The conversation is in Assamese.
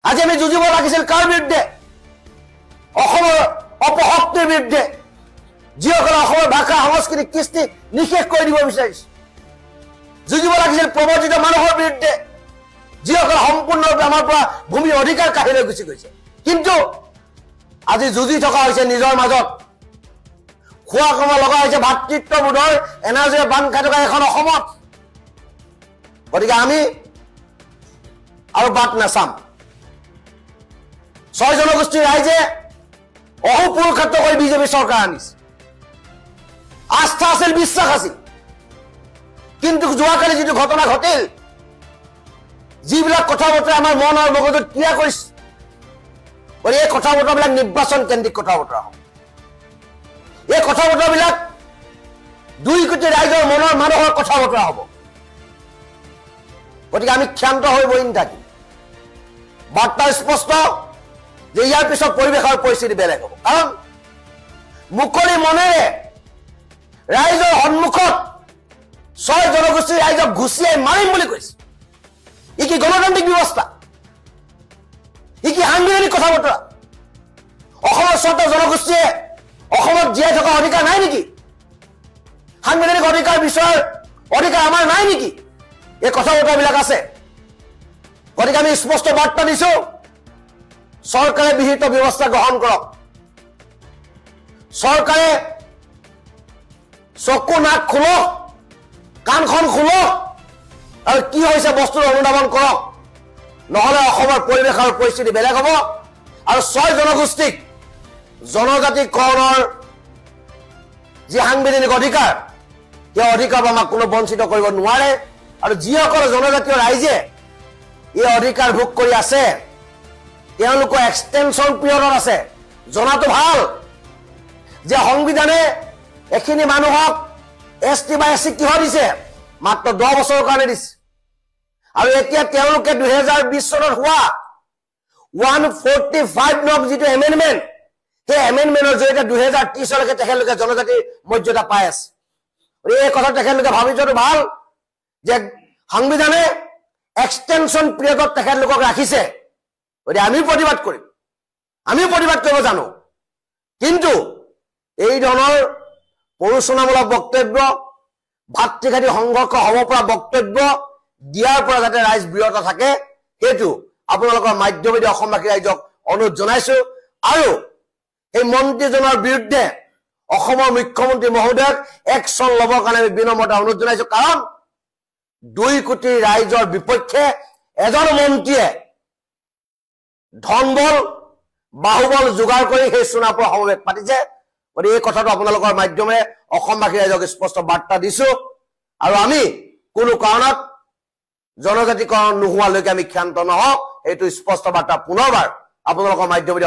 আজি আমি যুঁজিব লাগিছিল কাৰ বিৰুদ্ধে? অসমৰ অপশক্তিৰ বিৰুদ্ধে, যিসকলে অসমৰ ভাষা সংস্কৃতি কৃষ্টি নিশেষ কৰি দিব বিচাৰিছে। যুঁজিব লাগিছিল প্ৰৱৰ্জিত মানুহৰ বিৰুদ্ধে, যিসকলে সম্পূৰ্ণৰূপে আমাৰ পৰা ভূমি অধিকাৰ কাঢ়ি লৈ গুচি গৈছে। কিন্তু আজি যুঁজি থকা হৈছে নিজৰ মাজত, খোৱা কমা লগা হৈছে ভাতৃত্ববোধৰ এনাজীৰে বান্ধ খাই থকা এখন অসমত। গতিকে আমি আৰু বাট নাচাম। 6 জনগোষ্ঠীৰ ৰাইজে অহোপুৰুষাৰ্থ কৰি বিজেপি চৰকাৰ আনিছে। আস্থা আছিল, বিশ্বাস আছিল, কিন্তু যোৱাকালি যিটো ঘটনা ঘটিল, যিবিলাক কথা বতৰা আমাৰ মন আৰু মগজুত ক্ৰিয়া কৰিছে, এই কথা বতৰাবিলাক নিৰ্বাচন কেন্দ্ৰিক কথা বতৰা হ'ব। এই কথা বতৰাবিলাক 2 কোটি ৰাইজৰ মনৰ মানুহৰ কথা বতৰা হ'ব। গতিকে আমি ক্ষান্ত হৈ বহি নাথাকিম। বাৰ্তা স্পষ্ট যে ইয়াৰ পিছত পৰিৱেশ আৰু পৰিস্থিতি বেলেগ হ'ব। কাৰণ মুকলি মনেৰে ৰাইজৰ সন্মুখত 6 জনগোষ্ঠীৰ ৰাইজক ঘুচিয়াই মাৰিম বুলি কৈছে। ই কি গণতান্ত্ৰিক ব্যৱস্থা? ই কি সাংবিধানিক কথা বতৰা? অসমৰ 6টা জনগোষ্ঠীয়ে অসমত জীয়াই থকা অধিকাৰ নাই নেকি? সাংবিধানিক অধিকাৰ বিচৰাৰ অধিকাৰ আমাৰ নাই নেকি? এই কথা বতৰাবিলাক আছে। গতিকে আমি স্পষ্ট বাৰ্তা দিছো, চৰকাৰে বিহিত ব্যৱস্থা গ্ৰহণ কৰক। চৰকাৰে চকু নাক খোলক, কাণখন খোলক আৰু কি হৈছে বস্তুৰ অনুধাৱন কৰক। নহলে অসমৰ পৰিৱেশ আৰু পৰিস্থিতি বেলেগ হ'ব। আৰু 6 জনগোষ্ঠীক জনজাতিকৰণৰ যি সাংবিধানিক অধিকাৰ, সেই অধিকাৰ আমাক কোনো বঞ্চিত কৰিব নোৱাৰে। আৰু যিসকলে জনজাতীয় ৰাইজে এই অধিকাৰ ভোগ কৰি আছে, তেওঁলোকৰ এক্সটেনশ্যন পিৰিয়ডত আছে। জনাটো ভাল যে সংবিধানে এখিনি মানুহক ST বা SC কিয় দিছে? মাত্ৰ 10 বছৰৰ কাৰণে দিছে। আৰু এতিয়া তেওঁলোকে 2020 চনত হোৱা 145 নং যিটো এমেণ্ডমেণ্ট, সেই এমেণ্ডমেণ্টৰ জৰিয়তে 2030 লৈকে তেখেতলোকে জনজাতিৰ মৰ্যাদা পাই আছে। এই কথা তেখেতলোকে ভাবি যোৱাটো ভাল যে সংবিধানে এক্সটেনশ্যন পিৰিয়ডত তেখেতলোকক ৰাখিছে। গতিকে আমিও প্ৰতিবাদ কৰিম, আমিও প্ৰতিবাদ কৰিব জানো। কিন্তু এই ধৰণৰ প্ৰৰোচনামূলক বক্তব্য, ভাতৃঘাতী সংঘৰ্ষ হ'ব পৰা বক্তব্য দিয়াৰ পৰা যাতে ৰাইজ বিৰত থাকে, সেইটো আপোনালোকৰ মাধ্যমেদি অসমবাসী ৰাইজক অনুৰোধ জনাইছো। আৰু এই মন্ত্ৰীজনৰ বিৰুদ্ধে অসমৰ মুখ্যমন্ত্ৰী মহোদয়ক একশ্যন ল'বৰ কাৰণে আমি বিনম্ৰতা অনুৰোধ জনাইছো। কাৰণ 2 কোটি ৰাইজৰ বিপক্ষে এজন মন্ত্ৰীয়ে ধনবল বাহুবল যোগাৰ কৰি সেই সোণাপুৰ সমাৱেশ পাতিছে। গতিকে এই কথাটো আপোনালোকৰ মাধ্যমেৰে অসমবাসী ৰাইজক স্পষ্ট বাৰ্তা দিছো। আৰু আমি কোনো কাৰণত জনজাতিকৰণ নোহোৱালৈকে আমি ক্ষান্ত নহওঁ, এইটো স্পষ্ট বাৰ্তা পুনৰবাৰ আপোনালোকৰ মাধ্যমেদি